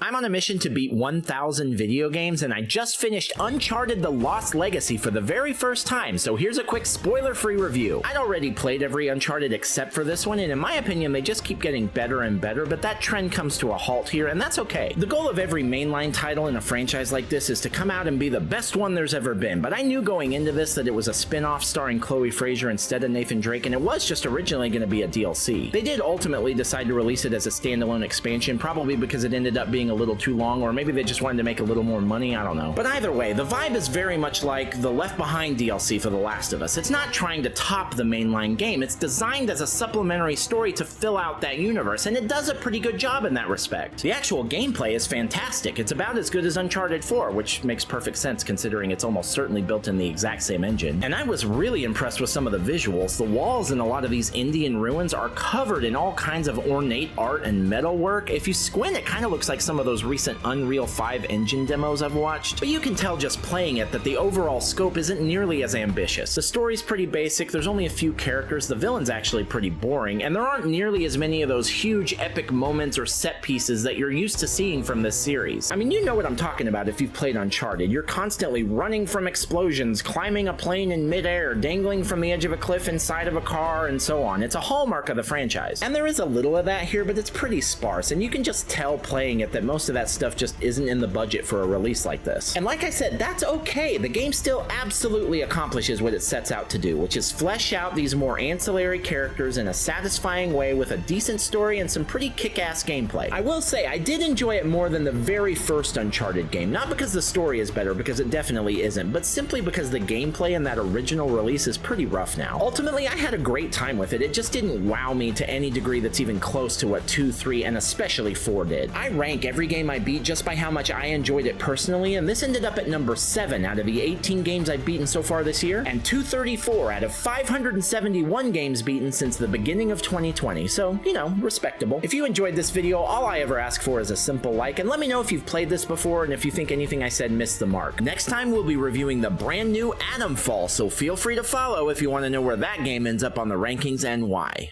I'm on a mission to beat 1,000 video games, and I just finished Uncharted: The Lost Legacy for the very first time, so here's a quick spoiler-free review. I'd already played every Uncharted except for this one, and in my opinion, they just keep getting better and better, but that trend comes to a halt here, and that's okay. The goal of every mainline title in a franchise like this is to come out and be the best one there's ever been, but I knew going into this that it was a spin-off starring Chloe Frazer instead of Nathan Drake, and it was just originally going to be a DLC. They did ultimately decide to release it as a standalone expansion, probably because it ended up being a little too long, or maybe they just wanted to make a little more money, I don't know. But either way, the vibe is very much like the Left Behind DLC for The Last of Us. It's not trying to top the mainline game, it's designed as a supplementary story to fill out that universe, and it does a pretty good job in that respect. The actual gameplay is fantastic. It's about as good as Uncharted 4, which makes perfect sense considering it's almost certainly built in the exact same engine. And I was really impressed with some of the visuals. The walls in a lot of these Indian ruins are covered in all kinds of ornate art and metalwork. If you squint, it kind of looks like some of those recent Unreal 5 engine demos I've watched, but you can tell just playing it that the overall scope isn't nearly as ambitious. The story's pretty basic, there's only a few characters, the villain's actually pretty boring, and there aren't nearly as many of those huge epic moments or set pieces that you're used to seeing from this series. I mean, you know what I'm talking about if you've played Uncharted. You're constantly running from explosions, climbing a plane in midair, dangling from the edge of a cliff inside of a car, and so on. It's a hallmark of the franchise. And there is a little of that here, but it's pretty sparse, and you can just tell playing it that most of that stuff just isn't in the budget for a release like this. And like I said, that's okay. The game still absolutely accomplishes what it sets out to do, which is flesh out these more ancillary characters in a satisfying way with a decent story and some pretty kick-ass gameplay. I will say, I did enjoy it more than the very first Uncharted game, not because the story is better, because it definitely isn't, but simply because the gameplay in that original release is pretty rough now. Ultimately, I had a great time with it. It just didn't wow me to any degree that's even close to what 2, 3, and especially 4 did. I rank every game I beat just by how much I enjoyed it personally, and this ended up at number 7 out of the 18 games I've beaten so far this year, and 234 out of 571 games beaten since the beginning of 2020, so, you know, respectable. If you enjoyed this video, all I ever ask for is a simple like, and let me know if you've played this before and if you think anything I said missed the mark. Next time, we'll be reviewing the brand new Atomfall, so feel free to follow if you want to know where that game ends up on the rankings and why.